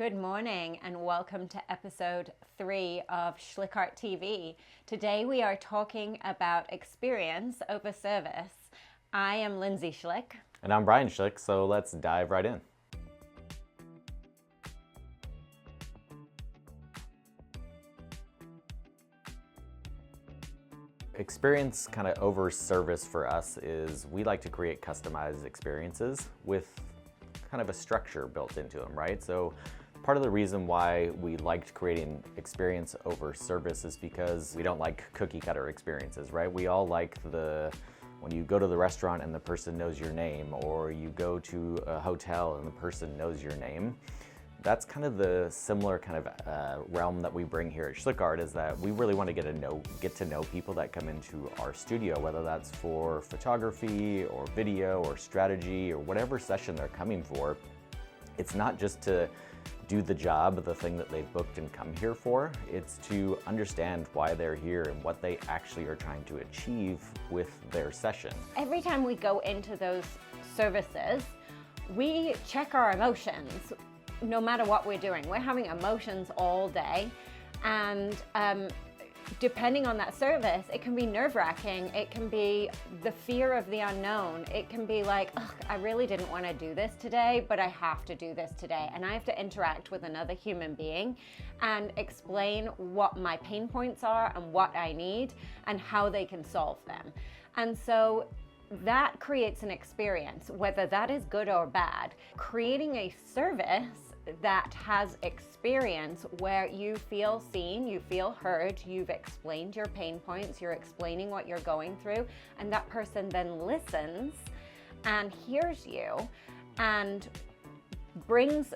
Good morning and welcome to episode 3 of SchlickArtTV. Today we are talking about experience over service. I am Lindsay Schlick. And I'm Brian Schlick, so let's dive right in. Experience kind of over service for us is we like to create customized experiences with kind of a structure built into them, right? So part of the reason why we liked creating experience over service is because we don't like cookie cutter experiences, right? We all like when you go to the restaurant and the person knows your name, or you go to a hotel and the person knows your name. That's kind of the similar kind of realm that we bring here at SchlickArt, is that we really want to get to know people that come into our studio, whether that's for photography or video or strategy or whatever session they're coming for. It's not just to do the job, the thing that they've booked and come here for. It's to understand why they're here and what they actually are trying to achieve with their session. Every time we go into those services, we check our emotions. No matter what we're doing, we're having emotions all day, and depending on that service, it can be nerve-wracking, it can be the fear of the unknown, it can be like, ugh, I really didn't want to do this today, but I have to do this today, and I have to interact with another human being and explain what my pain points are and what I need and how they can solve them. And so that creates an experience, whether that is good or bad. Creating a service that has experience where you feel seen, you feel heard, you've explained your pain points, you're explaining what you're going through, and that person then listens and hears you and brings,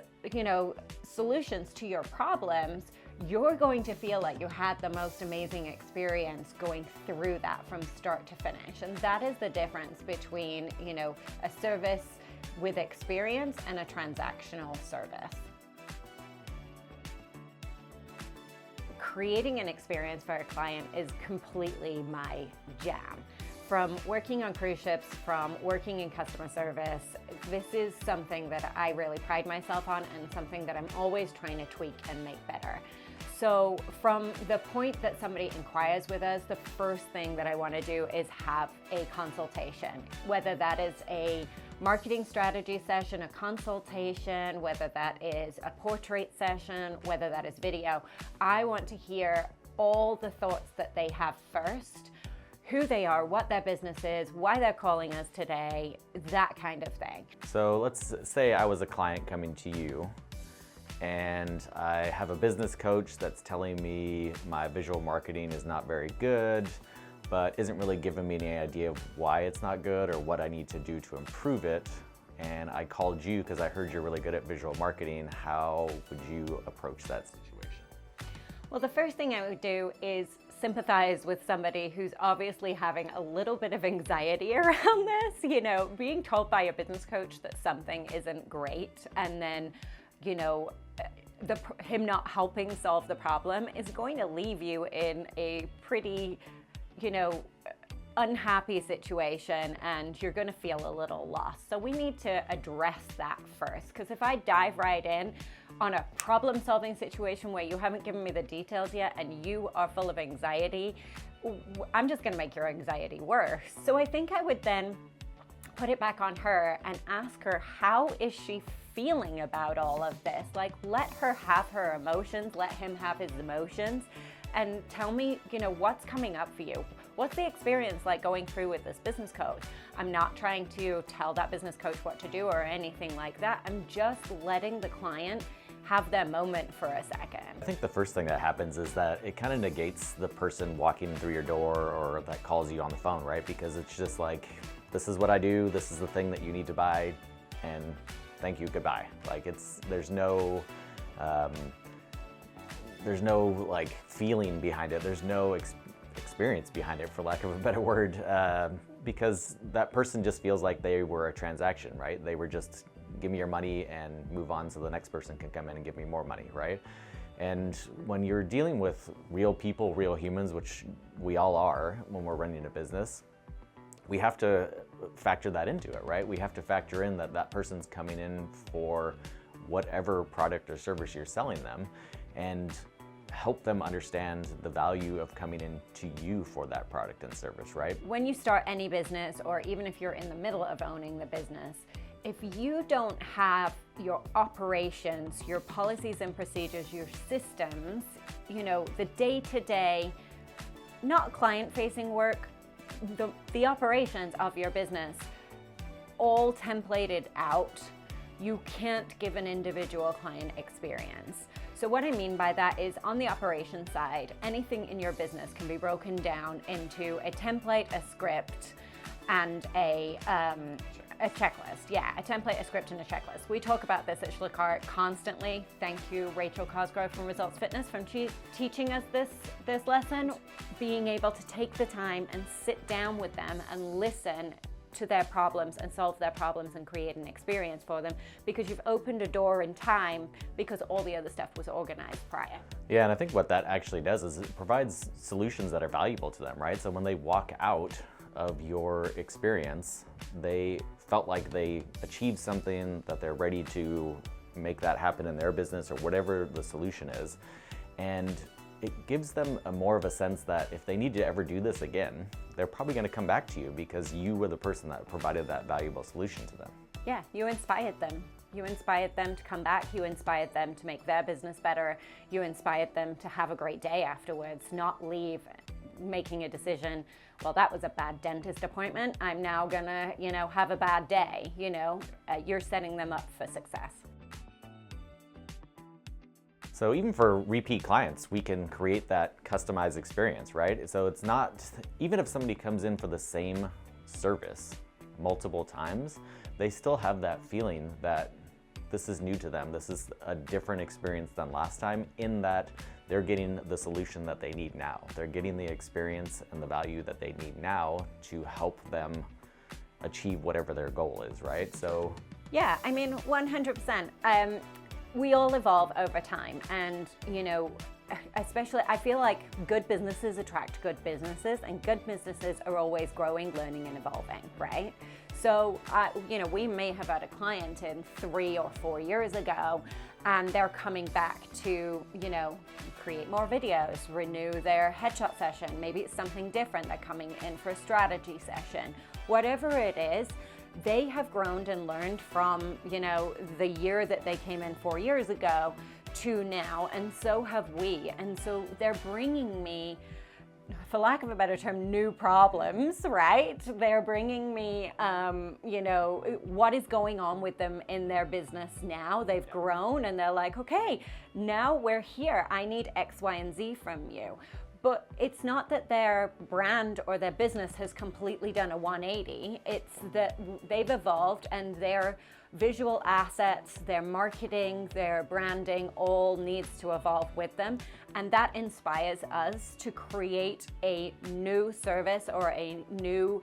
solutions to your problems. You're going to feel like you had the most amazing experience going through that from start to finish. And that is the difference between, a service with experience and a transactional service. Creating an experience for a client is completely my jam. From working on cruise ships, from working in customer service, this is something that I really pride myself on and something that I'm always trying to tweak and make better. So from the point that somebody inquires with us, the first thing that I want to do is have a consultation, whether that is a marketing strategy session, a consultation, whether that is a portrait session, whether that is video. I want to hear all the thoughts that they have first, who they are, what their business is, why they're calling us today, that kind of thing. So let's say I was a client coming to you, and I have a business coach that's telling me my visual marketing is not very good, but isn't really giving me any idea of why it's not good or what I need to do to improve it. And I called you because I heard you're really good at visual marketing. How would you approach that situation? Well, the first thing I would do is sympathize with somebody who's obviously having a little bit of anxiety around this. Being told by a business coach that something isn't great, and then him not helping solve the problem is going to leave you in a pretty, unhappy situation, and you're going to feel a little lost. So we need to address that first, because if I dive right in on a problem-solving situation where you haven't given me the details yet and you are full of anxiety, I'm just going to make your anxiety worse. So I think I would then put it back on her and ask her, how is she feeling about all of this? Like, let her have her emotions, let him have his emotions, and tell me, what's coming up for you? What's the experience like going through with this business coach? I'm not trying to tell that business coach what to do or anything like that. I'm just letting the client have their moment for a second. I think the first thing that happens is that it kind of negates the person walking through your door or that calls you on the phone, right? Because it's just like, this is what I do, this is the thing that you need to buy, and thank you, goodbye. Like, there's no like feeling behind it. There's no experience behind it, for lack of a better word, because that person just feels like they were a transaction, right? They were just, give me your money and move on so the next person can come in and give me more money, right? And when you're dealing with real people, real humans, which we all are when we're running a business, we have to factor that into it, right? We have to factor in that that person's coming in for whatever product or service you're selling them and help them understand the value of coming in to you for that product and service, right? When you start any business, or even if you're in the middle of owning the business, if you don't have your operations, your policies and procedures, your systems, the day-to-day, not client-facing work, the operations of your business all templated out, you can't give an individual client experience. So what I mean by that is, on the operations side, anything in your business can be broken down into a template, a script, and a checklist. Yeah, a template, a script, and a checklist. We talk about this at SchlickArt constantly. Thank you, Rachel Cosgrove from Results Fitness, from teaching us this lesson. Being able to take the time and sit down with them and listen to their problems and solve their problems and create an experience for them, because you've opened a door in time because all the other stuff was organized prior. Yeah, and I think what that actually does is it provides solutions that are valuable to them, right? So when they walk out of your experience, they felt like they achieved something, that they're ready to make that happen in their business or whatever the solution is. And it gives them more of a sense that if they need to ever do this again, they're probably going to come back to you because you were the person that provided that valuable solution to them. Yeah, you inspired them. You inspired them to come back. You inspired them to make their business better. You inspired them to have a great day afterwards, not leave making a decision, well, that was a bad dentist appointment, I'm now gonna, have a bad day. You're setting them up for success. So even for repeat clients, we can create that customized experience, right? So it's not, even if somebody comes in for the same service multiple times, they still have that feeling that this is new to them. This is a different experience than last time, in that they're getting the solution that they need now. They're getting the experience and the value that they need now to help them achieve whatever their goal is, right? So yeah, 100%. We all evolve over time, and especially I feel like good businesses attract good businesses, and good businesses are always growing, learning, and evolving, right? So, we may have had a client in 3 or 4 years ago, and they're coming back to, create more videos, renew their headshot session. Maybe it's something different. They're coming in for a strategy session. Whatever it is, they have grown and learned from, the year that they came in 4 years ago to now, and so have we. And so they're bringing me, for lack of a better term, new problems, right? They're bringing me, what is going on with them in their business now. They've grown, and they're like, okay, now we're here. I need X, Y, and Z from you. But it's not that their brand or their business has completely done a 180. It's that they've evolved, and their visual assets, their marketing, their branding all needs to evolve with them. And that inspires us to create a new service or a new,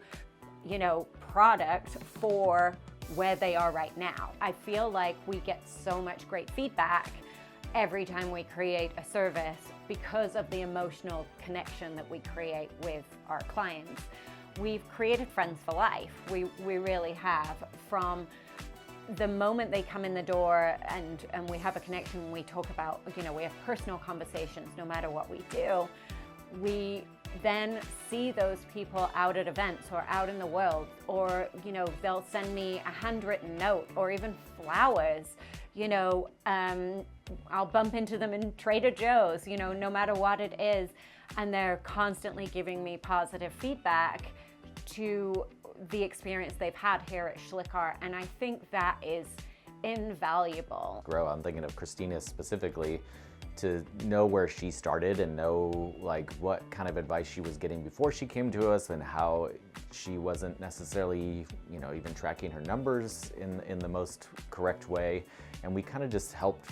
product for where they are right now. I feel like we get so much great feedback every time we create a service because of the emotional connection that we create with our clients. We've created friends for life. We really have. From the moment they come in the door and we have a connection, we talk about, we have personal conversations no matter what we do. We then see those people out at events or out in the world, or, they'll send me a handwritten note or even flowers. I'll bump into them in Trader Joe's, no matter what it is. And they're constantly giving me positive feedback to the experience they've had here at SchlickArt. And I think that is invaluable. I'm thinking of Christina specifically, to know where she started and know what kind of advice she was getting before she came to us, and how she wasn't necessarily, even tracking her numbers in the most correct way. And we kind of just helped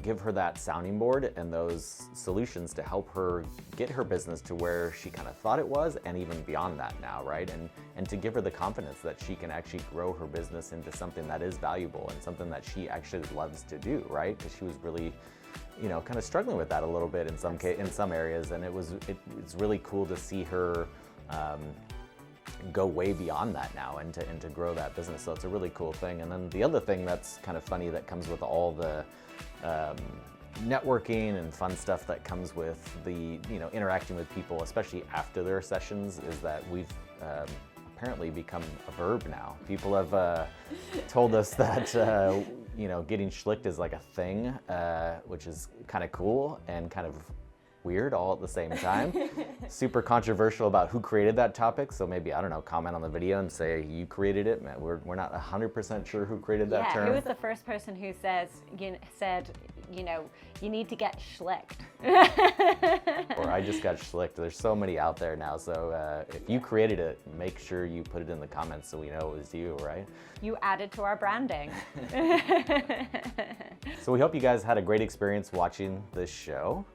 give her that sounding board and those solutions to help her get her business to where she kind of thought it was, and even beyond that now, right? And to give her the confidence that she can actually grow her business into something that is valuable and something that she actually loves to do, right? Because she was really, kind of struggling with that a little bit in some areas, and it's really cool to see her go way beyond that now and to grow that business. So it's a really cool thing. And then the other thing that's kind of funny that comes with all the networking and fun stuff that comes with the interacting with people, especially after their sessions, is that we've apparently become a verb now. People have told us that getting schlicked is like a thing, which is kind of cool and kind of weird all at the same time. Super controversial about who created that topic, so maybe, I don't know, comment on the video and say you created it. We're not 100% sure who created that term. Who was the first person who said, you need to get schlicked? Or I just got schlicked. There's so many out there now, so if you created it, make sure you put it in the comments so we know it was you, right? You added to our branding. So we hope you guys had a great experience watching this show.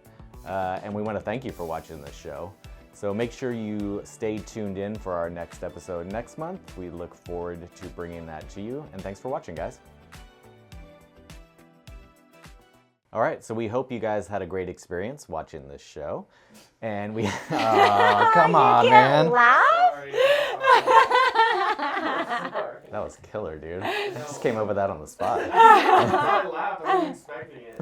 And we want to thank you for watching this show. So make sure you stay tuned in for our next episode next month. We look forward to bringing that to you. And thanks for watching, guys. All right, so we hope you guys had a great experience watching this show. And we, come on, man. Laugh? Sorry. That was killer, dude. I just came up with that on the spot. I laughed. I wasn't expecting it.